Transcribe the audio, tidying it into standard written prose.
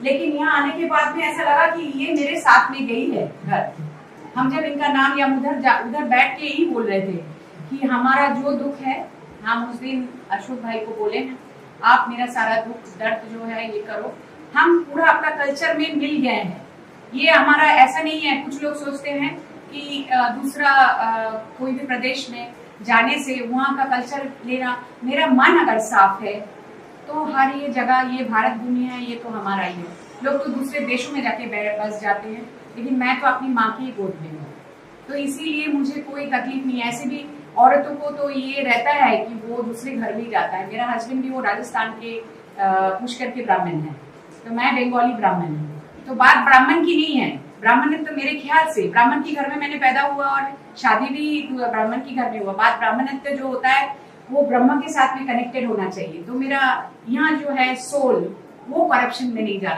लेकिन यहाँ आने के बाद में ऐसा लगा कि ये मेरे साथ में गई है घर। हम जब इनका नाम या उधर बैठ के ही बोल रहे थे कि हमारा जो दुख है, हम उस दिन अशोक भाई को बोले हैं आप मेरा सारा दुख दर्द जो है ये करो। हम पूरा अपना कल्चर में मिल गए हैं। ये हमारा ऐसा नहीं है, कुछ लोग सोचते हैं कि दूसरा कोई भी प्रदेश में जाने से वहाँ का कल्चर लेना। मेरा मन अगर साफ है तो हर ये जगह, ये भारत भूमि है, ये तो हमारा ही है। लोग तो दूसरे देशों में जाके बस जाते हैं, लेकिन मैं तो अपनी माँ की गोद में हूँ, तो इसीलिए मुझे कोई तकलीफ नहीं है। ऐसे भी औरतों को तो ये रहता है कि वो दूसरे घर भी जाता है। मेरा हस्बैंड भी वो राजस्थान के पुष्कर के ब्राह्मण है, तो मैं बंगाली ब्राह्मण हूँ। तो बात ब्राह्मण की नहीं है। ब्राह्मण तो मेरे ख्याल से ब्राह्मण की घर में मैंने पैदा हुआ और शादी भी ब्राह्मण की घर में हुआ। बात ब्राह्मणत्व जो होता है वो ब्रह्मा के साथ में कनेक्टेड होना चाहिए। तो मेरा यहाँ जो है सोल वो करप्शन में नहीं जाना।